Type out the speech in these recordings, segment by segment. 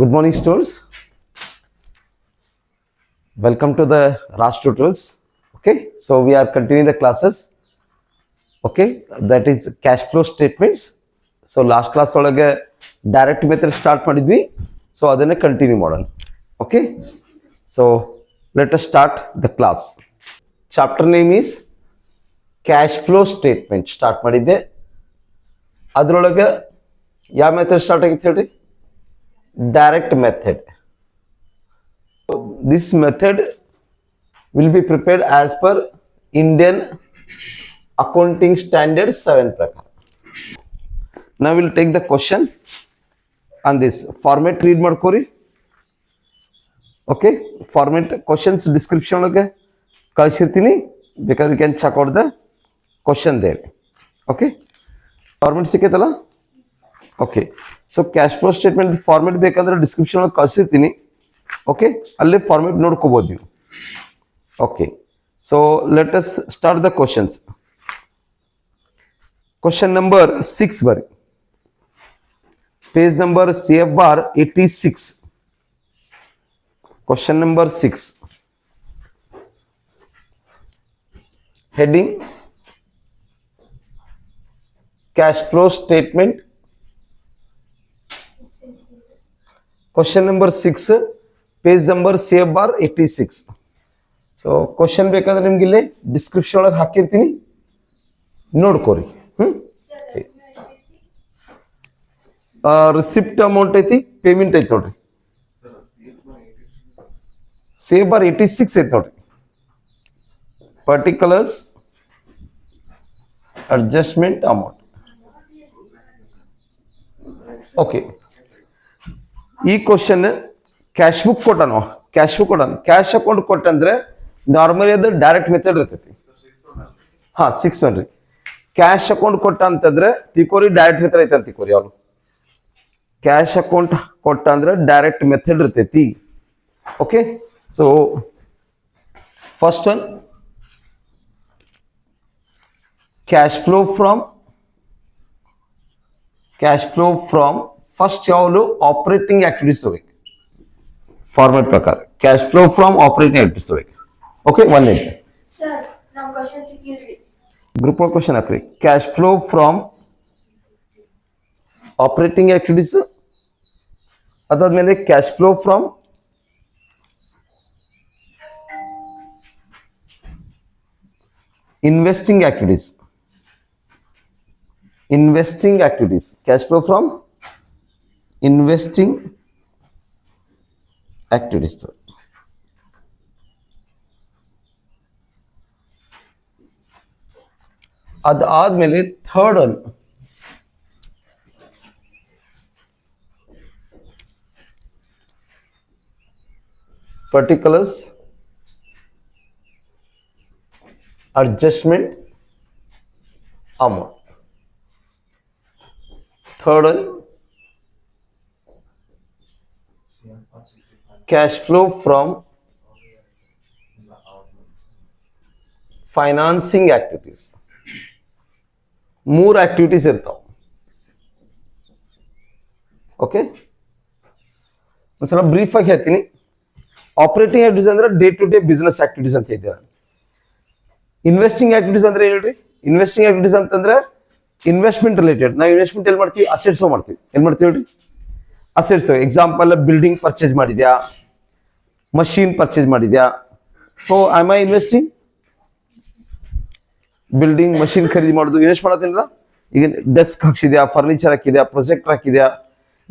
Good morning, students. Welcome to the RAS tutorials. Okay, so we are continuing the classes. Okay, that is cash flow statements. So last class ಒಳಗೆ direct method start ಮಾಡಿದ್ವಿ. So ಅದನ್ನೇ continue ಮಾಡೋಣ. Okay, so let us start the class. Chapter name is cash flow statement. Start ಮಾಡಿದ್ದೆ. ಅದರೊಳಗೆ ಯಾವ method start ಆಗಿತ್ತು ಹೇಳ್ರಿ? Direct method. This method will be prepared as per Indian Accounting Standard 7 prakar. Now we will take the question on this format. Read ಮಾಡ್ಕೋರಿ. Okay, format questions description ಒಳಗೆ ಕಳಿಸಿರ್ತೀನಿ. ಬೇಕಾದ್ರೆ you can check out the question there. Okay, format ಸಿಕ್ಕೈತಲ್ಲ? Okay, so cash flow statement format ಬೇಕಂದ್ರೆ description ಒಳಗೆ ಕಳಿಸಿರ್ತೀನಿ. Okay, ಅಲ್ಲೇ format ನೋಡ್ಕೋಬಹುದು ನೀವು. Okay, so let us start the questions. Question number 6 ಬರಿ. Page number CF bar 86. Question number 6. Heading cash flow statement. Question number 6, page number CF bar 86. So question ಬೇಕಾದ್ರೆ ನಿಮ್ಗೆ ಇಲ್ಲಿ description ಒಳಗೆ ಹಾಕಿರ್ತೀನಿ, ನೋಡ್ಕೋರಿ. ರಿಸಿಪ್ಟ್ ಅಮೌಂಟ್ ಐತಿ, ಪೇಮೆಂಟ್ ಐತಿ ನೋಡ್ರಿ. CF ಬಾರ್ 86 ಐತಿ ನೋಡ್ರಿ. Particulars adjustment amount. ಓಕೆ, ಈ ಕ್ವಶನ್ ಕ್ಯಾಶ್ ಬುಕ್ ಕೊಟ್ಟನು, ಕ್ಯಾಶ್ ಬುಕ್ ಕೊಟ್ಟನು. ಕ್ಯಾಶ್ ಅಕೌಂಟ್ ಕೊಟ್ಟಂದ್ರೆ ನಾರ್ಮಲಿ ಅದು ಡೈರೆಕ್ಟ್ ಮೆಥಡ್ ಇರ್ತೈತಿ. 6 ರೀ. ಕ್ಯಾಶ್ ಅಕೌಂಟ್ ಕೊಟ್ಟ ಅಂತಂದ್ರೆ ತಿಕೋರಿ ಡೈರೆಕ್ಟ್ ಮೆಥಡ್ ಐತೆ ಅಂತ ತಿಕೋರಿ. ಅವ್ರು ಕ್ಯಾಶ್ ಅಕೌಂಟ್ ಕೊಟ್ಟ ಅಂದ್ರೆ ಡೈರೆಕ್ಟ್ ಮೆಥಡ್ ಇರ್ತೈತಿ. Okay, so first one cash flow from first ಯಾವುದು ಆಪರೇಟಿಂಗ್ ಆಕ್ಟಿವಿಟೀಸ್ ಹೋಗ್ಬೇಕು. ಫಾರ್ಮೆಟ್ ಪ್ರಕಾರ cash flow from operating activities ಹೋಗ್ಬೇಕು. ಓಕೆ, ಒನ್ ಇದೆ ಸರ್, ನಮ್ಮ ಕ್ವೆಶ್ಚನ್ ಸಿಕ್ಕಿಲ್ರಿ. ಗ್ರೂಪ್ ಆಫ್ ಕ್ವೆಶ್ಚನ್ ಹಾಕ್ರಿ. Cash flow from operating activities, ಅದಾದ್ಮೇಲೆ cash flow from investing activities. Cash flow from investing activities. ಅದಾದ್ಮೇಲೆ third one particulars adjustment amount. Third one cash flow from financing activities. 3 activities ಇರ್ತಾವ. Okay, ಒಂದ್ಸಲ brief ಆಗಿ ಹೇಳ್ತೀನಿ. Operating activities ಅಂದ್ರೆ day to day business activities ಅಂತ ಇದ್ದೇವೆ. Investing activities ಅಂದ್ರೆ ಹೇಳ್ರಿ. ಇನ್ವೆಸ್ಟಿಂಗ್ ಆಕ್ಟಿವಿಟೀಸ್ ಅಂತಂದ್ರೆ ಇನ್ವೆಸ್ಟ್ಮೆಂಟ್ ರಿಲೇಟೆಡ್. ನಾವು ಇನ್ವೆಸ್ಟ್ಮೆಂಟ್ ಎಲ್ಲಿ ಮಾಡ್ತೀವಿ? ಅಸೆಟ್ಸ್ ಮಾಡ್ತೀವಿ. ಏನ್ ಮಾಡ್ತೀವಿ ಹೇಳ್ರಿ? ಅಸೆಟ್ಸ್. ಎಕ್ಸಾಂಪಲ್, ಬಿಲ್ಡಿಂಗ್ ಪರ್ಚೇಸ್ ಮಾಡಿದ್ಯಾ, ಮಷೀನ್ ಪರ್ಚೇಸ್ ಮಾಡಿದ್ಯಾ. So I investing? Building machine ಖರೀದಿ ಮಾಡೋದು ಇನ್ವೆಸ್ಟ್ ಮಾಡೋದಿಲ್ಲ. ಈಗ ಡೆಸ್ಕ್ ಹಾಕ್ಸಿದ್ಯಾ, ಫರ್ನಿಚರ್ ಹಾಕಿದ್ಯಾ, ಪ್ರೊಜೆಕ್ಟರ್ ಹಾಕಿದ್ಯಾ,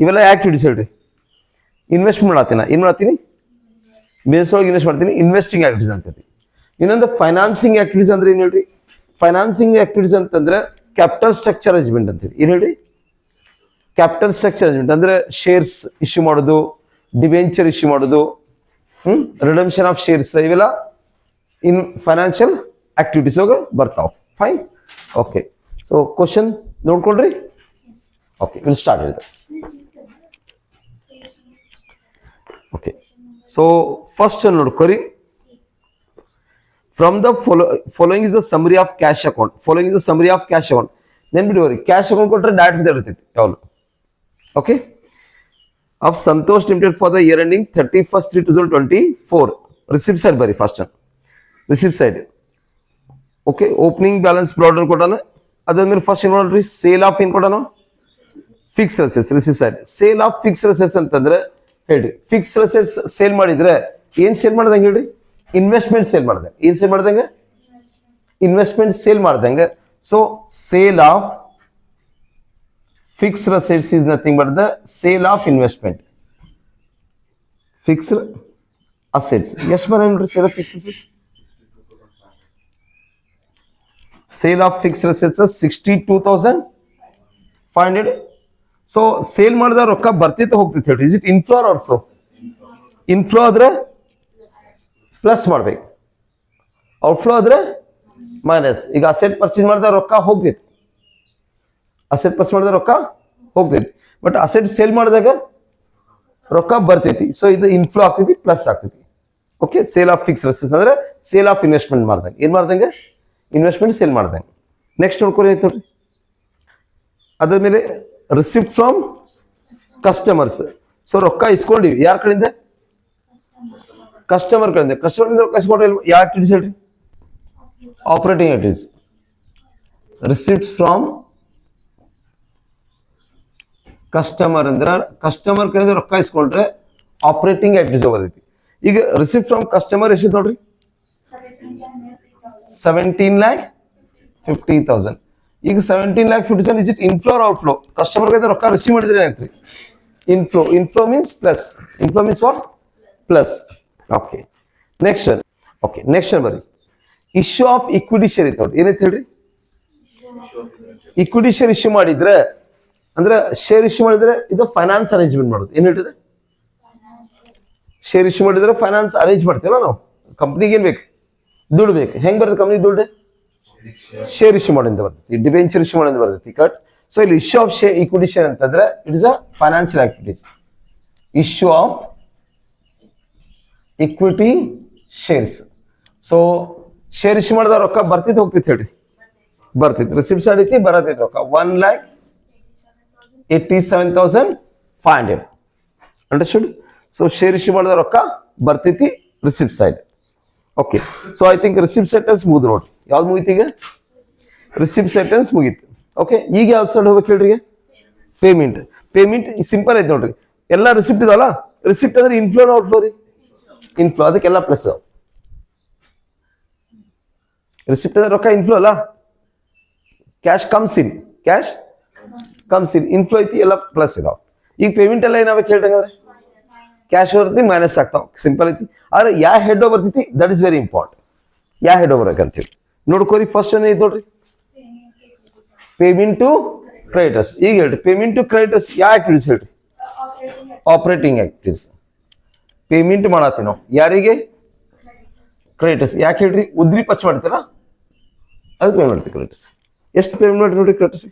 ಇವೆಲ್ಲ ಆಕ್ಟಿವಿಟೀಸ್ ಹೇಳ್ರಿ. ಇನ್ವೆಸ್ಟ್ಮೆಂಟ್ ಮಾಡತ್ತೀನಿ. ಏನ್ ಮಾಡ್ತೀನಿ? ಬಿಸ್ನೆಸ್ ಒಳಗೆ ಇನ್ವೆಸ್ಟ್ ಮಾಡ್ತೀನಿ. ಇನ್ವೆಸ್ಟಿಂಗ್ ಆಕ್ಟಿವಿಟೀಸ್ ಅಂತೈತಿ. ಇನ್ನೊಂದು ಫೈನಾನ್ಸಿಂಗ್ ಆಕ್ಟಿವಿಟೀಸ್ ಅಂದ್ರೆ ಏನ್ ಹೇಳ್ರಿ? ಫೈನಾನ್ಸಿಂಗ್ ಆಕ್ಟಿವಿಟೀಸ್ ಅಂತಂದ್ರೆ ಕ್ಯಾಪಿಟಲ್ ಸ್ಟ್ರಕ್ಚರ್ ಅರೇಂಜ್ಮೆಂಟ್ ಅಂತೀವಿ. ಏನ್ ಹೇಳ್ರಿ? ಕ್ಯಾಪಿಟಲ್ ಸ್ಟ್ರಕ್ಚರ್ ಅರೇಂಜ್ಮೆಂಟ್ ಅಂದ್ರೆ ಶೇರ್ಸ್ ಇಶ್ಯೂ ಮಾಡೋದು, ಡಿಬೆಂಚರ್ ಇಶ್ಯೂ ಮಾಡೋದು, ರಿಡಮ್ಷನ್ ಆಫ್ ಶೇರ್ಸ್, ಇವೆಲ್ಲ ಇನ್ ಫೈನಾನ್ಷಿಯಲ್ ಆಕ್ಟಿವಿಟೀಸ್ ಹೋಗಿ ಬರ್ತಾವ. ಫೈನ್. ಓಕೆ, ಸೊ ಕ್ವಶನ್ ನೋಡ್ಕೊಳ್ರಿ. ಓಕೆ, ವಿಲ್ ಸ್ಟಾರ್ಟ್ ಇದೆ. ಓಕೆ, ಸೊ ಫಸ್ಟ್ ನೋಡ್ಕೊರಿ. From the following is a summary of cash account. Following is a summary of cash account. ನೆನ್ಬಿಡುವರಿ, cash account ಕೊಟ್ಟರೆ direct method ಇರ್ತೈತಿ ಯಾವನು. Okay, of Santosh limited for the year ending 31/3/2024. Receipt side ಬರಿ first receipt side. Okay, opening balance ಬ್ರಾಡರ್ ಕೊಟ್ಟಾನ. ಅದಾದ್ಮೇಲೆ first ಏನು ನೋಡ್ರಿ, ಸೇಲ್ ಆಫ್ ಏನು ಕೊಟ್ಟಾನ, fix assets. Receipt side sale of fix assets ಅಂತಂದ್ರೆ ಹೇಳ್ರಿ, ಫಿಕ್ಸ್ ಅಸೆಟ್ಸ್ ಸೇಲ್ ಮಾಡಿದ್ರೆ ಏನ್ ಸೇಲ್ ಮಾಡ್ದಂಗೆ ಹೇಳ್ರಿ, ಇನ್ವೆಸ್ಟ್ಮೆಂಟ್ ಸೇಲ್ ಮಾಡ್ದಂಗೆ. ಏನ್ ಸೇಲ್ ಮಾಡ್ದಂಗೆ, ಇನ್ವೆಸ್ಟ್ಮೆಂಟ್ ಸೇಲ್ ಮಾಡ್ದಂಗೆ. So sale of fixed assets is nothing but the sale of investment. Fixed assets ಎಷ್ಟು ಬರ ನೋಡ್ರಿ, sale of fixed assets. Sale of fixed assets 62,500. So sale ಮಾಡಿದ ರೊಕ್ಕ ಬರ್ತಿತ್ತು ಹೋಗ್ತಿತ್ತು ಹೇಳ್ರಿ. Is it inflow or outflow? Inflow ಆದ್ರೆ ಪ್ಲಸ್ ಮಾಡ್ಬೇಕು, ಔಟ್ಫ್ಲೋ ಆದ್ರೆ ಮೈನಸ್. ಈಗ ಅಸೆಟ್ ಪರ್ಚೇಸ್ ಮಾಡಿದ ರೊಕ್ಕ ಹೋಗ್ತೈತಿ, ಅಸೆಟ್ ಪರ್ಚೇಸ್ ಮಾಡಿದ ರೊಕ್ಕ ಹೋಗ್ತೈತಿ. ಬಟ್ ಅಸೆಟ್ ಸೇಲ್ ಮಾಡಿದಾಗ ರೊಕ್ಕ ಬರ್ತೈತಿ. ಸೊ ಇದು ಇನ್ಫ್ಲೋ ಆಗ್ತೈತಿ, ಪ್ಲಸ್ ಆಗ್ತೈತಿ. Okay, sale of fix assets ಅಂದ್ರೆ ಸೇಲ್ ಆಫ್ ಇನ್ವೆಸ್ಟ್ಮೆಂಟ್ ಮಾಡ್ದಂಗೆ. ಏನ್ ಮಾಡ್ದಂಗೆ, ಇನ್ವೆಸ್ಟ್ಮೆಂಟ್ ಸೇಲ್ ಮಾಡ್ದಂಗೆ. ನೆಕ್ಸ್ಟ್ ನೋಡ್ಕೊರಿ ಆಯ್ತು. ಅದಾದ್ಮೇಲೆ ರಿಸಿಪ್ಟ್ ಫ್ರಮ್ ಕಸ್ಟಮರ್ಸ್. ಸೊ ರೊಕ್ಕ ಇಸ್ಕೊಂಡಿವಿ ಯಾರ ಕಡೆಯಿಂದ, ಕಸ್ಟಮರ್ ಕಡೆಯಿಂದ. ಕಸ್ಟಮರ್ ರೊಕ್ಕ ಇಸ್ಕೊಂಡ್ರೆ ಯಾವ ಆಕ್ಟಿವಿಟೀಸ್ ಹೇಳ್ರಿ, operating activities. Receipts from customer ಅಂದ್ರೆ ಕಸ್ಟಮರ್ ಕಡೆಯಿಂದ ರೊಕ್ಕ ಇಸ್ಕೊಂಡ್ರೆ ಆಪರೇಟಿಂಗ್ ಆಕ್ಟಿವಿಟೀಸ್ ಬರ್ತೈತಿ. ಈಗ ರಿಸಿಪ್ಟ್ ಫ್ರಮ್ ಕಸ್ಟಮರ್ ಎಷ್ಟಿದೆ ನೋಡ್ರಿ, 17,50,000. ಈಗ 17,50,000 is it inflow or outflow? Customer ಕಡೆಯಿಂದ ರೊಕ್ಕ ರಿಸೀವ್ ಮಾಡಿದ್ರೆ ಏನಾಯ್ತು, inflow. Inflow means plus, inflow means what, plus. Okay, next. Okay, next ಬರ್ರಿ, ಇಶ್ಯೂ ಆಫ್ ಇಕ್ವಿಟಿ ಶೇರ್ ಇತ್ತು ನೋಡಿ. ಏನೈತೆ ಹೇಳ್ರಿ, ಇಕ್ವಿಟಿ ಶೇರ್ ಇಶ್ಯೂ ಮಾಡಿದ್ರೆ ಅಂದ್ರೆ ಶೇರ್ ಇಶ್ಯೂ ಮಾಡಿದ್ರೆ ಇದು ಫೈನಾನ್ಸ್ ಅರೇಂಜ್ಮೆಂಟ್ ಮಾಡೋದು. ಏನ್ ಹೇಳ್ತದೆ, ಶೇರ್ ಇಶ್ಯೂ ಮಾಡಿದ್ರೆ ಫೈನಾನ್ಸ್ ಅರೇಂಜ್ ಮಾಡ್ತೀವಲ್ಲ ನಾವು. ಕಂಪ್ನಿಗೆ ಏನ್ ಬೇಕು, ದುಡ್ಡು ಬೇಕು. ಹೆಂಗ್ ಬರ್ತದೆ ಕಂಪ್ನಿ ದುಡ್ಡು, ಶೇರ್ ಇಶ್ಯೂ ಮಾಡಿಂದ ಬರ್ತೈತಿ, ಡಿಬೆಂಚರ್ ಇಶ್ಯೂ ಮಾಡಿಂದ ಬರ್ತೈತಿ. ಕಟ್. ಸೊ ಇಲ್ಲಿ issue of share equity share ಅಂತಂದ್ರೆ it is a financial activities. Issue of equity shares. So share issue ಮಾಡಿದ ರೊಕ್ಕ ಬರ್ತಿತ್ತು ಹೋಗ್ತಿತ್ತು ಹೇಳ್ರಿ, ಬರ್ತಿತ್ತು. ರಿಸಿಪ್ಟ್ ಸೈಡ್ ಐತಿ, ಬರತೈತಿ ರೊಕ್ಕ 1,87,500. ಅಂಡರ್ಸ್ಟುಡ್? ಸೊ ಶೇರ್ ಇಶ್ಯೂ ಮಾಡಿದ ರೊಕ್ಕ ಬರ್ತೈತಿ receipt side. Okay, so I think receipt sentence ಮುಗಿದು ನೋಡ್ರಿ. ಯಾವ್ದು ಮುಗೀತು ಈಗ, ರಿಸಿಪ್ಟ್ ಸೆಂಟೆನ್ಸ್ ಮುಗೀತು. ಓಕೆ, ಈಗ ಯಾವ್ದು ಸೈಡ್ ಹೋಗ್ಬೇಕು ಹೇಳ್ರಿ, ಪೇಮೆಂಟ್. ಪೇಮೆಂಟ್ ಸಿಂಪಲ್ ಐತೆ ನೋಡ್ರಿ, ಎಲ್ಲ ರಿಸಿಪ್ಟ್ ಇದಾವಲ್ಲ. ರಿಸಿಪ್ಟ್ ಅಂದ್ರೆ ಇನ್ಫ್ಲೋ ಔಟ್ಫ್ಲೋ ರೀ, ಇನ್ಫ್ಲೋ. ಅದಕ್ಕೆಲ್ಲ ಪ್ಲಸ್ ಇದಾವ. ರಿಸಿಪ್ಟ್ ಅಂದ್ರೆ ರೊಕ್ಕ ಇನ್ಫ್ಲೋ ಅಲ್ಲ, cash comes in, cash comes in. Inflow ಐತಿ, ಎಲ್ಲ ಪ್ಲಸ್ ಇದಾವ. ಈಗ ಪೇಮೆಂಟ್ ಎಲ್ಲ ಏನಾಗಬೇಕು ಹೇಳ್ರಂಗಾದ್ರೆ, ಕ್ಯಾಶ್ ಬರ್ತೈತಿ, ಮೈನಸ್ ಆಗ್ತಾವ. ಸಿಂಪಲ್ ಐತಿ. ಆದ್ರೆ ಯಾ ಹೆಡ್ ಬರ್ತೈತಿ, ದಟ್ ಇಸ್ ವೆರಿ ಇಂಪಾರ್ಟೆಂಟ್. ಯಾ ಹೆಡ್ ಬರ್ಬೇಕಂತೇಳಿ ನೋಡ್ಕೋರಿ. ಫಸ್ಟ್ ಏನ್ ಐತಿ ನೋಡ್ರಿ, ಪೇಮೆಂಟ್ ಟು ಕ್ರೆಡಿಟರ್ಸ್. ಈಗ ಹೇಳ್ರಿ, ಪೇಮೆಂಟ್ ಟು ಕ್ರೆಡಿಟರ್ಸ್ ಯಾ ಆಕ್ಟಿವಿಟೀಸ್ ಹೇಳ್ರಿ, ಆಪರೇಟಿಂಗ್ ಆಕ್ಟಿವಿಟೀಸ್. ಪೇಮೆಂಟ್ ಮಾಡತ್ತೀವಿ ನಾವು ಯಾರಿಗೆ, ಕ್ರೆಡಿಟರ್ಸ್. ಯಾಕೆ ಹೇಳ್ರಿ, ಉದ್ರಿ ಪಚ್ ಮಾಡ್ತೀರ ಅದಕ್ಕೆ ಪೇಮೆಂಟ್ ಮಾಡ್ತೀವಿ ಕ್ರೆಡಿಟರ್ಸ್. ಎಷ್ಟು ಪೇಮೆಂಟ್ ಮಾಡಿ ನೋಡ್ರಿ ಕ್ರೆಡಿಟರ್ಸ್,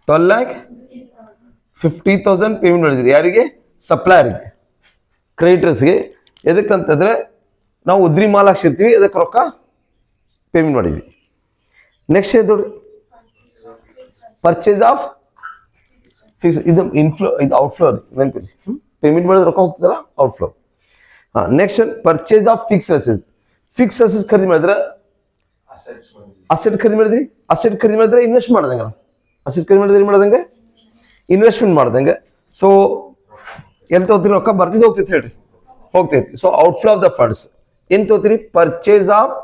12,50,000 ಪೇಮೆಂಟ್ ಮಾಡಿದ್ರಿ. ಯಾರಿಗೆ, ಸಪ್ಲೈಯರ್ಗೆ, ಕ್ರೆಡಿಟರ್ಸ್ಗೆ. ಎದಕ್ಕಂತಂದ್ರೆ ನಾವು ಉದ್ರಿ ಮಾಲ್ ಹಾಕ್ಸಿರ್ತೀವಿ, ಅದಕ್ಕೆ ರೊಕ್ಕ ಪೇಮೆಂಟ್ ಮಾಡಿದ್ವಿ. ನೆಕ್ಸ್ಟ್ ಏನು ನೋಡ್ರಿ, ಪರ್ಚೇಸ್ ಆಫ್ ಫಿಕ್ಸ್. ಇದು ಇನ್ಫ್ಲೋ, ಇದು ಔಟ್ಫ್ಲೋ ನೆನಪಿರಿ. ಪೇಮೆಂಟ್ ಮಾಡಿದ್ರೆ ರೊಕ್ಕ ಹೋಗ್ತದಲ್ಲ, ಔಟ್ಫ್ಲೋ. ಹಾಂ, next purchase of fix assets. Fix assets ಖರೀದಿ ಮಾಡಿದ್ರೆ, ಅಸೆಟ್ ಖರೀದಿ ಮಾಡಿದ್ರಿ. ಅಸೆಟ್ ಖರೀದಿ ಮಾಡಿದ್ರೆ ಇನ್ವೆಸ್ಟ್ ಮಾಡ್ದಂಗೆ, ಅಸೆಟ್ ಖರೀದಿ ಮಾಡಿದ್ರೆ ಏನು ಮಾಡ್ದಂಗೆ, ಇನ್ವೆಸ್ಟ್ಮೆಂಟ್ ಮಾಡ್ದಂಗೆ. ಸೊ ಎಲ್ಲಿ ತಗೋತೀರಿ ರೊಕ್ಕ, ಬರ್ತಿದ್ದು ಹೋಗ್ತೈತಿ ಹೇಳ್ರಿ, ಹೋಗ್ತೈತಿ. So outflow of the funds ಏನ್ ತಗೋತೀರಿ, ಪರ್ಚೇಸ್ ಆಫ್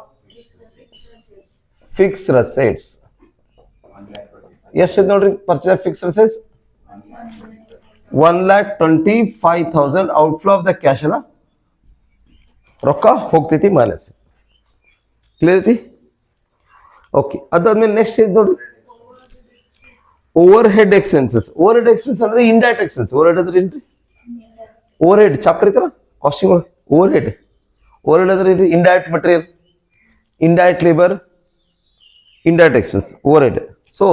ಫಿಕ್ಸ್ಡ್ ಅಸೆಟ್ಸ್. ಎಷ್ಟು ನೋಡ್ರಿ, purchase of fixed assets 1,25,000. Outflow of the cash ಅಲ್ಲ, ರೊಕ್ಕ ಹೋಗ್ತೈತಿ, ಮೈನಸ್. ಕ್ಲಿಯರ್ ಐತಿ? ಓಕೆ, ಅದಾದ್ಮೇಲೆ ನೆಕ್ಸ್ಟ್ ಇದು ನೋಡ್ರಿ, overhead expenses. Overhead expense ಅಂದ್ರೆ ಇಂಡೈರೆಕ್ಟ್ ಎಕ್ಸ್ಪೆನ್ಸ್. ಓವರ್ ಹೆಡ್ ಅಂದ್ರೆ ಏನ್ರಿ, ಓವರ್ ಹೆಡ್ ಚಾಪ್ಟರ್ ಐತಲ್ಲ ಕಾಸ್ಟಿಂಗ್ ಒಳಗೆ. ಓವರ್ ಹೆಡ್, ಓವರ್ ಹೆಡ್ ಅಂದ್ರೆ ಏನ್ರಿ, indirect material, indirect labour, indirect expense, over head. So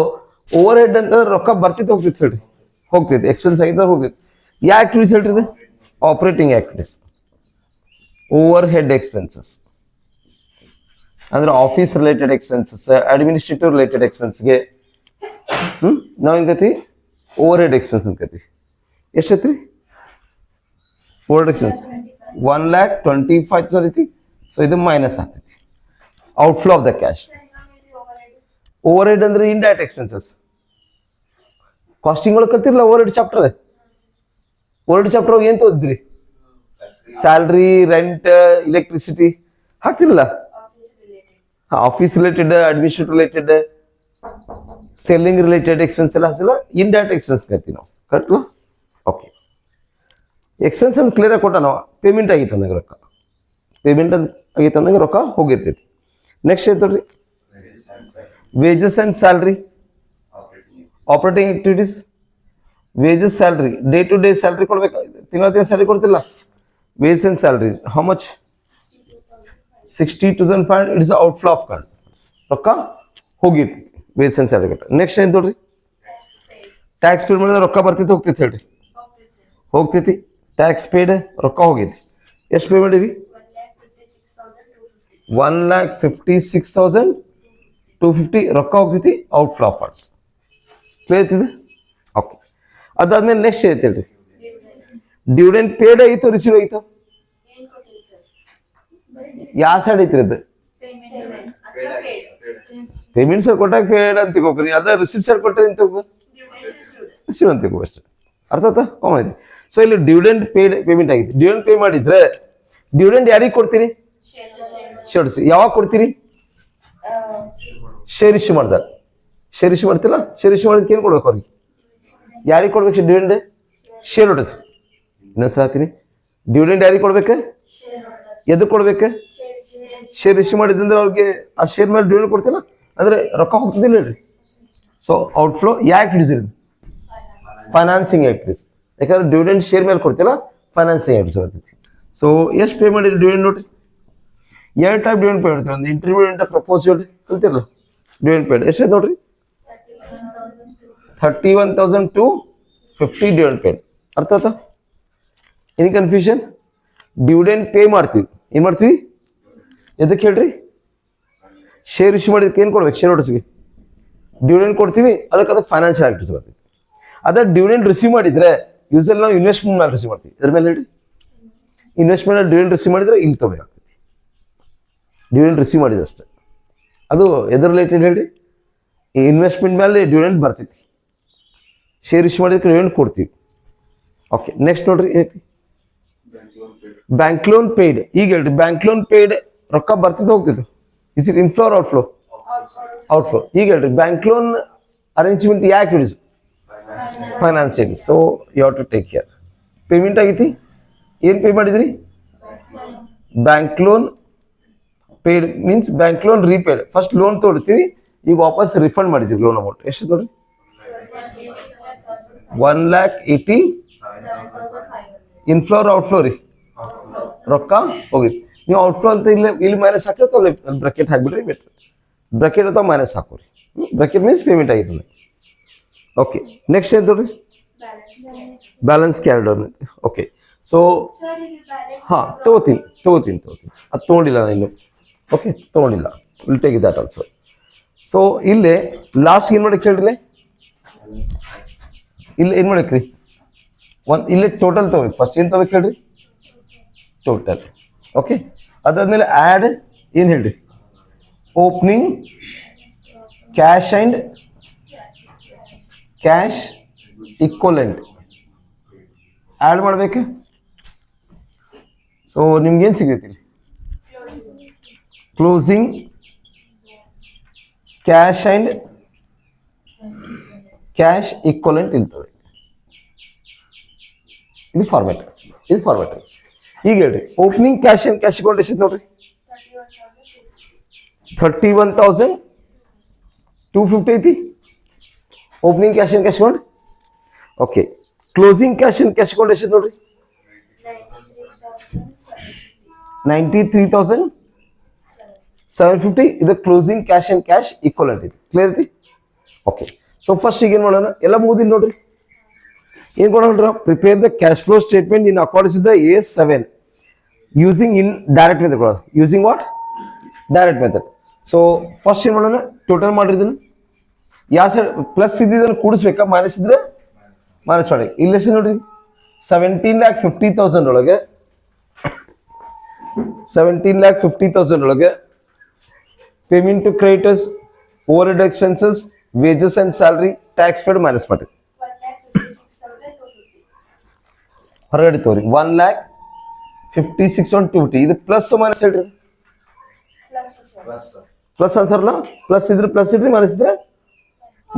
over head ಅಂತಂದ್ರೆ ರೊಕ್ಕ ಬರ್ತಿತ್ತು ಹೋಗ್ತಿತ್ತು ಹೇಳ್ರಿ, ಹೋಗ್ತೈತಿ. ಎಕ್ಸ್ಪೆನ್ಸ್ ಆಗಿದ್ರೆ ಹೋಗ್ತೈತಿ. ಯಾ ಆಕ್ಟಿವಿಟೀಸ್ ಹೇಳ್ರಿ ಇದು, operating activities. Overhead expenses ಅಂದ್ರೆ office related expenses, administrative related ಎಕ್ಸ್ಪೆನ್ಸ್ಗೆ ನಾವು ಹೆಂಗತಿ ಓವರ್ ಹೆಡ್ ಎಕ್ಸ್ಪೆನ್ಸ್ ಅನ್ಕತಿ. ಎಷ್ಟೈತಿ ರೀ ಓವರ್ ಎಕ್ಸ್ಪೆನ್ಸ್ 1,25,000 ಐತಿ. ಸೊ ಇದು ಮೈನಸ್ ಆಗ್ತೈತಿ outflow of the cash. Overhead ಅಂದ್ರೆ ಇಂಡೈರೆಕ್ಟ್ ಎಕ್ಸ್ಪೆನ್ಸಸ್. ಕಾಸ್ಟಿಂಗ್ ಒಳಗೆ ಕಲ್ತಿರಲ್ಲ overhead chapter. Overhead chapter ಏನು ತೋದಿದ್ರಿ? ಸ್ಯಾಲ್ರಿ, ರೆಂಟ್, ಇಲೆಕ್ಟ್ರಿಸಿಟಿ ಹಾಕ್ತಿರಲ್ಲ. Office related, administrative related, selling related expense ಎಲ್ಲ ಹಸಿಲ್ಲ, ಇಂಡೈರೆಕ್ಟ್ ಎಕ್ಸ್ಪೆನ್ಸ್ ಕರಿತೀವಿ ನಾವು. ಕರೆಕ್ಟ್ಲ? ಓಕೆ. ಎಕ್ಸ್ಪೆನ್ಸ್ ಅಂತ ಕ್ಲಿಯರ್ ಆಗಿ ಕೊಟ್ಟ ನಾವು ಪೇಮೆಂಟ್ ಆಗಿತ್ತು ಅಂದಾಗ ರೊಕ್ಕ. ಪೇಮೆಂಟ್ ಅಂತ ಆಗಿತ್ತು ಅಂದಾಗ ರೊಕ್ಕ ಹೋಗಿರ್ತೈತಿ. ನೆಕ್ಸ್ಟ್ ಐತೆ ನೋಡ್ರಿ wages and salary. Operating activities, wages, salary, day to day salary ಕೊಡ್ಬೇಕು. ತಿಂಗಳ ಸ್ಯಾಲ್ರಿ ಕೊಡ್ತಿಲ್ಲ. Wages and salaries how much? 60,500. It is outflow of card. ರೊಕ್ಕ ಹೋಗಿರ್ತೈತಿ ವೇಜಸ್ ಆ್ಯಂಡ್ ಸ್ಯಾಲ್ರಿ ಕೊಟ್ಟ. ನೆಕ್ಸ್ಟ್ ಏನು ನೋಡ್ರಿ ಟ್ಯಾಕ್ಸ್ ಪೇಡ್ ಮಾಡಿದ್ರೆ ರೊಕ್ಕ ಬರ್ತೈತಿ ಹೋಗ್ತೈತಿ ಹೇಳ್ರಿ? ಹೋಗ್ತೈತಿ. ಟ್ಯಾಕ್ಸ್ ಪೇಡ್ ರೊಕ್ಕ ಹೋಗೈತಿ. ಎಷ್ಟು ಪೇ ಮಾಡಿರಿ? 1,56,250 ರೊಕ್ಕ ಹೋಗ್ತೈತಿ ಔಟ್ಫ್ಲೋ ಆಫ್ ಫಂಡ್ಸ್. ಕ್ಲಿಯರ್ ಐತಿದೆ? ಓಕೆ. ಅದಾದ್ಮೇಲೆ ನೆಕ್ಸ್ಟ್ ಐತೆ ಹೇಳ್ರಿ ಡಿವಿಡೆಂಡ್ ಪೇಡ್ ಐತೋ ರಿಸೀವ್ ಐತೋ? ಯಾವ ಸೈಡ್ ಐತ್ರಿ ಅದು? ಪೇಮೆಂಟ್ ಸೈಡ್ ಕೊಟ್ಟಾಗ ಪೇಡ್ ಅಂತ ತಿಳ್ಕೊಕ್ರಿ. ಅದ ರಿಸಿಪ್ಟ್ ಸೈಡ್ ಕೊಟ್ಟರೆ ಅಂತ ರಿಸೀವ್ ಅಂತ ತಿಳ್ಕೊ ಅಷ್ಟೇ. ಅರ್ಥ ಆಯ್ತಾ? ಕಾಮನ್ ಐತಿ. ಸೊ ಇಲ್ಲಿ ಡಿವಿಡೆಂಡ್ ಪೇಡ್ ಪೇಮೆಂಟ್ ಆಗಿತ್ತು. ಡಿವಿಡೆಂಡ್ ಪೇ ಮಾಡಿದ್ರೆ ಡಿವಿಡೆಂಡ್ ಯಾರಿಗೆ ಕೊಡ್ತೀರಿ? ಶೇರ್ಸ್. ಯಾವಾಗ ಕೊಡ್ತೀರಿ? ಶೇರ್ ಇಶ್ಯೂ ಮಾಡ್ದಾಗ. ಶೇರ್ ಇಶ್ಯೂ ಮಾಡ್ತಿಲ್ಲ? ಶೇರ್ ಇಶ್ಯೂ ಮಾಡಿದಕ್ಕೆ ಏನು ಕೊಡ್ಬೇಕು ಅವ್ರಿಗೆ? ಯಾರಿಗೆ ಕೊಡ್ಬೇಕು ಡಿವಿಡೆಂಡ್? Share holders. ಇನ್ನೊಂದ್ಸಲ ಹೇಳ್ತೀನಿ, ಡಿವಿಡೆಂಡ್ ಯಾರಿಗೆ ಕೊಡ್ಬೇಕು? ಎದಕ್ಕೆ ಕೊಡ್ಬೇಕು? ಶೇರ್ ಇಶ್ಯೂ ಮಾಡಿದಂದ್ರೆ ಅವ್ರಿಗೆ ಆ ಶೇರ್ ಮೇಲೆ ಡಿವಿಡೆಂಡ್ ಕೊಡ್ತಿಲ್ಲ ಅಂದ್ರೆ ರೊಕ್ಕ ಹೋಗ್ತಿದ್ದಿಲ್ಲ ಹೇಳ್ರಿ. ಸೊ ಔಟ್ಫ್ಲೋ ಯಾಕೆ ಹಿಡಿಸಿರೋದು? Financing activities. ಯಾಕಂದ್ರೆ ಡಿವಿಡೆಂಡ್ ಶೇರ್ ಮೇಲೆ ಕೊಡ್ತಿಲ್ಲ, ಫೈನಾನ್ಸಿಂಗ್ ಆಕ್ಟಿವಿಟೀಸ್ ಬರ್ತೈತಿ. ಸೊ ಎಷ್ಟು ಪೇ ಮಾಡಿರಿ ಡಿವಿಡೆಂಡ್ ನೋಡ್ರಿ? ಎರಡು ಟೈಪ್ ಡಿವಿಡೆಂಡ್ ಪೇ ಮಾಡ್ತೀವಿ. ಒಂದು ಇಂಟರ್ಮೀಡಿಯೇಟ್ ಪ್ರಪೋಸಲ್ ಕಲ್ತಿರಲ್ಲ ಡಿವಿಡೆಂಡ್ ಪೇಡ್. ಎಷ್ಟಾಯ್ತು ನೋಡ್ರಿ? 31,250 ಡಿವಿಡೆಂಡ್ ಪೇಡ್. ಅರ್ಥ ಆಯ್ತಾ? Any confusion? ಡಿವಿಡೆಂಡ್ ಪೇ ಮಾಡ್ತೀವಿ. ಏನು ಮಾಡ್ತೀವಿ? ಎದಕ್ಕೆ ಹೇಳ್ರಿ? ಶೇರ್ ಇಶ್ಯೂ ಮಾಡಿದಕ್ಕೆ ಏನು ಕೊಡ್ಬೇಕು? ಶೇರ್ ಹೋಲ್ಡರ್ಸ್ಗೆ ಡಿವಿಡೆಂಡ್ ಕೊಡ್ತೀವಿ. ಅದಕ್ಕೆ ಫೈನಾನ್ಷಿಯಲ್ ಆಕ್ಟಿವಿಟೀಸ್ ಬರ್ತೈತಿ. ಅದೇ ಡಿವಿಡೆಂಡ್ ರಿಸೀವ್ ಮಾಡಿದ್ರೆ ಯೂಸಲ್ಲಿ ನಾವು ಇನ್ವೆಸ್ಟ್ಮೆಂಟ್ ಮೇಲೆ ರಿಸೀವ್ ಮಾಡ್ತೀವಿ. ಇದ್ರ ಮೇಲೆ ಹೇಳ್ರಿ ಇನ್ವೆಸ್ಟ್ಮೆಂಟ್ ಡಿವಿಡೆಂಡ್ ರಿಸೀವ್ ಮಾಡಿದ್ರೆ ಇಲ್ಲಿ ತಗೋಬೇಕಾಗ್ತೈತಿ. ಡಿವಿಡೆಂಡ್ ರಿಸೀವ್ ಮಾಡಿದ್ರೆ ಅಷ್ಟೇ. ಅದು ಎದ್ರ ರಿಲೇಟೆಡ್ ಹೇಳ್ರಿ? ಈ ಇನ್ವೆಸ್ಟ್ಮೆಂಟ್ ಮೇಲೆ ಡಿವಿಡೆಂಡ್ ಬರ್ತೈತಿ. ಶೇರ್ ಇಶ್ಯೂ ಮಾಡಿದಕ್ಕೆ ಡಿವಿಡೆಂಡ್ ಕೊಡ್ತೀವಿ. ಓಕೆ. ನೆಕ್ಸ್ಟ್ ನೋಡ್ರಿ ಏನೈತಿ? Bank loan paid. ಈಗ ಹೇಳ್ರಿ ಬ್ಯಾಂಕ್ ಲೋನ್ ಪೇಯ್ಡ್ ರೊಕ್ಕ ಬರ್ತಿದ್ದು ಹೋಗ್ತಿತ್ತು. Is it inflow or outflow? Outflow. ಈಗ ಹೇಳ್ರಿ ಬ್ಯಾಂಕ್ ಲೋನ್ ಅರೇಂಜ್ಮೆಂಟ್ ಯಾಕೆ ಹಿಡಿಸು? ಫೈನಾನ್ಸ್ ಐತಿ. So you have to take care. Payment ಆಗೈತಿ. ಏನು ಪೇ ಮಾಡಿದ್ರಿ? Bank loan paid means bank loan repaid. First loan ತೊಗೊಳ್ತೀವಿ, ಈಗ ವಾಪಸ್ ರಿಫಂಡ್ ಮಾಡಿದ್ವಿ ಲೋನ್ ಅಮೌಂಟ್. ಎಷ್ಟು ನೋಡ್ರಿ? 1,80,000. ಇನ್ಫ್ಲೋ ಔಟ್ಫ್ಲೋ ರೀ? ರೊಕ್ಕ ಹೋಗಿತ್ತು. ನೀವು ಔಟ್ಫ್ಲೋ ಅಂತ ಇಲ್ಲಿ ಮೈನಸ್ ಹಾಕಿ ಅಥವಾ ಬ್ರಕೆಟ್ ಹಾಕ್ಬಿಡ್ರಿ. ಬೆಟ್ರ್ ಬ್ರಕೆಟ್ ಅಥವಾ ಮೈನಸ್ ಹಾಕೋರಿ. ಬ್ರಕೆಟ್ ಮೀನ್ಸ್ ಪೇಮೆಂಟ್ ಆಗಿತ್ತು. ಓಕೆ. ನೆಕ್ಸ್ಟ್ ಏನು ನೋಡ್ರಿ? Balance carried over. Okay. So ಹಾಂ ತಗೋತೀನಿ. ಅದು ತೊಗೊಂಡಿಲ್ಲ ನಾನು ಇನ್ನು. ಓಕೆ, ತೊಗೊಂಡಿಲ್ಲ. Will take that also. So ಇಲ್ಲೇ ಲಾಸ್ಟ್ ಏನು ಮಾಡಕ್ಕೆ ಹೇಳ್ರಿ? ಇಲ್ಲಿ ಏನು ಮಾಡಕ್ರಿ? ಇಲ್ಲೇ ಟೋಟಲ್ ತೊಗೋಬೇಕು. ಫಸ್ಟ್ ಏನು ತೊಗೋಬೇಕು ಹೇಳ್ರಿ? ಟೋಟಲ್. ಓಕೆ. ಅದಾದ್ಮೇಲೆ ಆ್ಯಡ್ ಏನು ಹೇಳ್ರಿ? Opening cash and cash equivalent add ಮಾಡ್ಬೇಕು. ಸೊ ನಿಮ್ಗೇನು ಸಿಗೈತಿ? Closing cash and cash equivalent ಇಲ್ಲಿ ತಗೋಬೇಕು. ಇದು ಫಾರ್ಮ್ಯಾಟ್. ಈಗ ಹೇಳ್ರಿ opening cash and cash equivalent ಎಷ್ಟು ನೋಡ್ರಿ? 31,250 ಐತಿ opening cash and cash equivalent. Okay. Closing cash and cash equivalent ಎಷ್ಟು ನೋಡ್ರಿ? 93,750. ಇದು closing cash and cash equivalent ಐತಿ. ಕ್ಲಿಯರ್ ಐತಿ? ಓಕೆ. ಸೊ ಫಸ್ಟ್ ಈಗ ಏನು ಮಾಡೋಣ? ಎಲ್ಲ ಮುಗಿದಿಲ್ಲ ನೋಡ್ರಿ. ಏನು ಕೊಡೋಣ? Prepare the cash flow statement in according with the A7 using in direct method ಕೊಡೋದು. Using what? Direct method. So first ಏನು ಮಾಡೋಣ? ಟೋಟಲ್ ಮಾಡಿದ್ದನ್ನು ಯಾವ ಸೈಡ್ ಪ್ಲಸ್ ಇದ್ದಿದ್ದನ್ನು ಕೂಡಿಸ್ಬೇಕಾ? ಮೈನಸ್ ಇದ್ರೆ ಮೈನಸ್ ಮಾಡಿ. ಇಲ್ಲಿ ಎಷ್ಟು ನೋಡ್ರಿ? 17,50,000 ಒಳಗೆ 17,50,000 ಒಳಗೆ payment to creditors, overhead expenses, wages and salary, tax paid minus ಮಾಡಿ. 1,56,250. ಹೊರಗಡೆ ತೋರಿ 1,56,250. ಇದು ಪ್ಲಸ್ ಮೈನಸ್ ಹೇಳ್ರಿ. Plus, sir. ಪ್ಲಸ್ ಆನ್ಸರ್ಲ, ಪ್ಲಸ್ ಇದ್ರೆ ಪ್ಲಸ್ ಇಡ್ರಿ, ಮೈನಸ್ ಇದ್ರೆ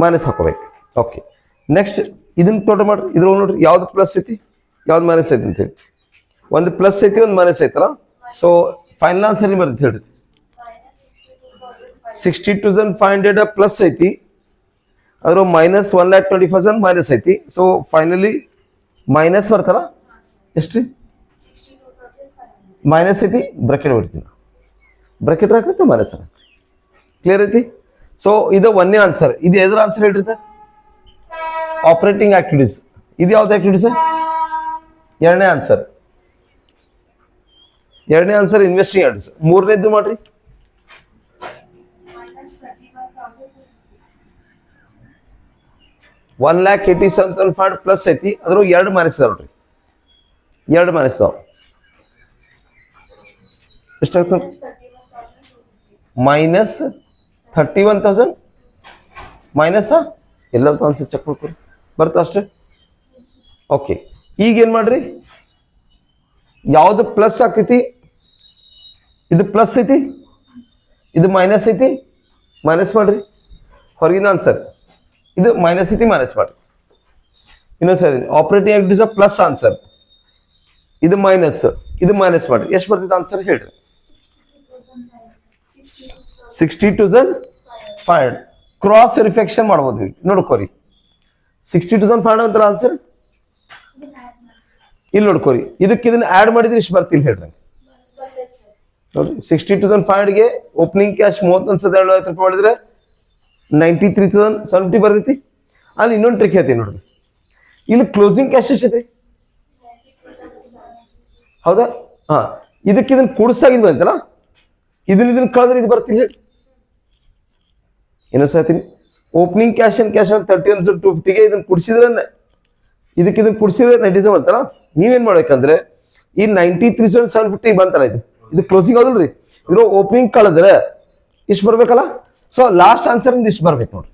ಮೈನಸ್ ಹಾಕೋಬೇಕು. ಓಕೆ, ನೆಕ್ಸ್ಟ್ ಇದನ್ನ ಟೋಟಲ್ ಮಾಡ್ರಿ. ಇದ್ರೊಳಗೆ ನೋಡ್ರಿ ಯಾವ್ದು ಪ್ಲಸ್ ಐತಿ ಯಾವ್ದು ಮೈನಸ್ ಐತಿ ಅಂತೇಳಿ. ಒಂದು ಪ್ಲಸ್ ಐತಿ ಒಂದು ಮೈನಸ್ ಐತಲ್ಲ. ಸೊ ಫೈನಲ್ ಆನ್ಸರ್ ಏನು ಬರುತ್ತೆ ಹೇಳ್ರಿ. Minus 62,500. 62,500 ಪ್ಲಸ್ ಐತಿ, ಅದ್ರ ಮೈನಸ್ 1,20,000 ಮೈನಸ್ ಐತಿ. ಸೊ ಫೈನಲಿ ಮೈನಸ್ ಬರ್ತಲ್ಲ ಎಷ್ಟು ರೀ? 62,500. ಮೈನಸ್ ಐತಿ, ಬ್ರಾಕೆಟ್ ಹೊಡಿತೀನಿ, ಬ್ರಾಕೆಟ್ ಹಾಕತ್ತೆ ಮೈನಸ್ ಹಾಕಿ. ಕ್ಲಿಯರ್ ಐತಿ? ಸೊ ಇದು ಒಂದೇ ಆನ್ಸರ್. ಇದು ಎದ್ರ ಆನ್ಸರ್ ಹೇಳ್ರಿ? Operating activities. ಇದು ಯಾವ್ದು ಆಕ್ಟಿವಿಟೀಸ್? ಎರಡನೇ ಆನ್ಸರ್. ಎರಡನೇ ಆನ್ಸರ್ ಇನ್ವೆಸ್ಟಿಂಗ್ ಆಕ್ಟಿವಿಟೀಸ್. ಮೂರನೇದ್ದು ಮಾಡ್ರಿ. Minus 31,250. 1,87,500 ಪ್ಲಸ್ ಐತಿ, ಅದ್ರ ಎರಡು ಮೈನಸ್ ಇದಾವ ನೋಡ್ರಿ. ಎರಡು ಮೈನಸ್ ಇದಾವ. ಎಷ್ಟಾಗ್ತದೆ? Minus 31,250. ಮೈನಸ್ 31,000 ಮೈನಸ್ ಎಲ್ಲರೂ ಆನ್ಸರ್ ಚೆಕ್ ಮಾಡ್ಕೊರಿ, ಬರ್ತಾ ಅಷ್ಟೇ. ಓಕೆ, ಈಗ ಏನು ಮಾಡ್ರಿ, ಯಾವುದು ಪ್ಲಸ್ ಆಗ್ತೈತಿ? ಇದು ಪ್ಲಸ್ ಐತಿ, ಇದು ಮೈನಸ್ ಐತಿ, ಮೈನಸ್ ಮಾಡ್ರಿ. ಹೊರಗಿನ ಆನ್ಸರ್ ಇದು ಮೈನಸ್ ಐತಿ, ಮೈನಸ್ ಮಾಡ್ರಿ. ಇನ್ನೊಂದು ಸರಿ, ಆಪರೇಟಿಂಗ್ ಆಕ್ಟಿವಿಟೀಸ್ ಪ್ಲಸ್ ಆನ್ಸರ್, ಇದು ಮೈನಸ್, ಇದು ಮೈನಸ್ ಮಾಡ್ರಿ. ಎಷ್ಟು ಬರ್ತೈತೆ ಆನ್ಸರ್ ಹೇಳ್ರಿ? 62,500. ಕ್ರಾಸ್ ವೆರಿಫಿಕೇಶನ್ ಮಾಡ್ಬೋದು ನೋಡ್ಕೋರಿ. 62,500 ಅಂತ ಆನ್ಸರ್ ಇಲ್ಲಿ ನೋಡ್ಕೋರಿ. ಇದನ್ನ ಆ್ಯಡ್ ಮಾಡಿದ್ರೆ ಇಷ್ಟು ಬರ್ತಿಲ್ಲ ಹೇಳ್ರಿ ನೋಡ್ರಿ. 62,500ಗೆ ಓಪನಿಂಗ್ ಕ್ಯಾಶ್ 31,750 ರೂಪಾಯಿ ಮಾಡಿದ್ರೆ 93,750 ಬರ್ತೈತಿ. ಅಲ್ಲಿ ಇನ್ನೊಂದು ಟ್ರಿಕ್ ಹೇಳ್ತೀನಿ ನೋಡ್ರಿ. ಇಲ್ಲಿ ಕ್ಲೋಸಿಂಗ್ ಕ್ಯಾಶ್ ಎಷ್ಟೈತಿ? ಹೌದಾ? ಹಾ, ಇದನ್ನ ಕೂಡಿಸಾಗಿದ್ದು ಬಂತಲ್ಲ, ಇದನ್ನ ಕಳೆದ್ರೆ ಇದು ಬರ್ತೀನಿ ಹೇಳಿ. ಏನೋ ಹೇಳ್ತೀನಿ, ಓಪನಿಂಗ್ ಕ್ಯಾಶ್ ಅಂಡ್ ಕ್ಯಾಶ್ 31,250ಗೆ ಇದನ್ನ ಕುಡಿಸಿದ್ರೆ ಇದನ್ನ ಕುಡಿಸಿದ್ರೆ 97 ಅಂತಲ್ಲ. ನೀವೇನ್ ಮಾಡ್ಬೇಕಂದ್ರೆ ಈ 93,750 ಬಂತಲ್ಲ, ಇದು ಕ್ಲೋಸಿಂಗ್ ಹೌದಲ್ರಿ. ಇದ್ರ ಓಪನಿಂಗ್ ಕಳೆದ್ರೆ ಇಷ್ಟು ಬರ್ಬೇಕಲ್ಲ. ಸೊ ಲಾಸ್ಟ್ ಆನ್ಸರ್ ಇಷ್ಟು ಬರ್ಬೇಕು ನೋಡ್ರಿ.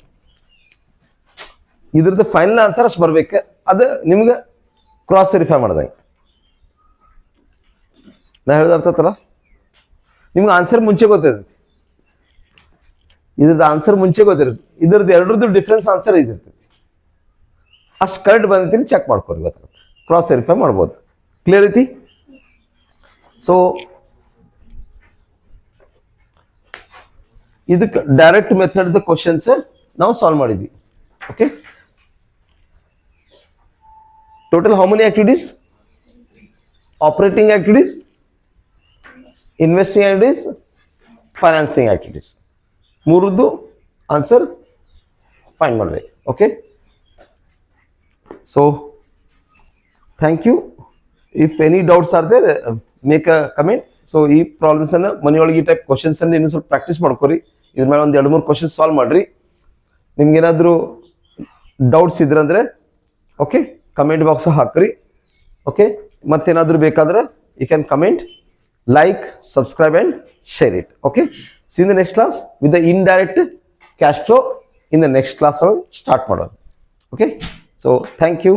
ಇದ್ರದ್ದು ಫೈನಲ್ ಆನ್ಸರ್ ಅಷ್ಟು ಬರ್ಬೇಕು. ಅದು ನಿಮ್ಗೆ ಕ್ರಾಸ್ ವೆರಿಫೈ ಮಾಡ್ದಂಗೆ. ನಾ ಹೇಳ್ದ ಅರ್ಥ ಆತಲ್ಲ? ನಿಮ್ಗೆ ಆನ್ಸರ್ ಮುಂಚೆ ಗೊತ್ತಿರುತ್ತೆ, ಇದ್ರದ್ದು ಆನ್ಸರ್ ಮುಂಚೆ ಗೊತ್ತಿರುತ್ತೆ. ಇದ್ರದ್ದು ಎರಡರದ್ದು ಡಿಫ್ರೆನ್ಸ್ ಆನ್ಸರ್ ಇದಿರ್ತೈತಿ. ಅಷ್ಟು ಕರೆಕ್ಟ್ ಬಂದೈತಿ ಚೆಕ್ ಮಾಡ್ಕೊರಿ, ಗೊತ್ತಾಗುತ್ತೆ. ಕ್ರಾಸ್ ವೆರಿಫೈ ಮಾಡ್ಬೋದು. ಕ್ಲಿಯರ್ ಐತಿ? ಸೊ ಇದಕ್ಕೆ ಡೈರೆಕ್ಟ್ ಮೆಥಡ್ ಕ್ವಶನ್ಸ್ ನಾವು ಸಾಲ್ವ್ ಮಾಡಿದ್ವಿ. Okay, total how many activities? Operating activities, investing activities, financing activities. ಮೂರದ್ದು ಆನ್ಸರ್ ಫೈಂಡ್ ಮಾಡಬೇಕು. Okay, so thank you. If any doubts are there, make a comment. So ಈ ಪ್ರಾಬ್ಲಮ್ಸನ್ನು ಮನೆಯೊಳಗೆ ಈ type ಕ್ವಶನ್ಸನ್ನು ಇನ್ನೂ ಸ್ವಲ್ಪ ಪ್ರಾಕ್ಟೀಸ್ ಮಾಡ್ಕೊರಿ. ಇದ್ರ ಮೇಲೆ ಒಂದು 2-3 ಕ್ವಶನ್ಸ್ ಸಾಲ್ವ್ ಮಾಡಿರಿ. ನಿಮ್ಗೇನಾದರೂ ಡೌಟ್ಸ್ ಇದ್ರಂದ್ರೆ ಓಕೆ ಕಮೆಂಟ್ ಬಾಕ್ಸ್ ಹಾಕ್ರಿ. ಓಕೆ, ಮತ್ತೇನಾದರೂ ಬೇಕಾದ್ರೆ you can comment, like, subscribe and share it. Okay, see you in the next class with the indirect cash flow. In the next class start ಮಾಡೋಣ. Okay, so thank you.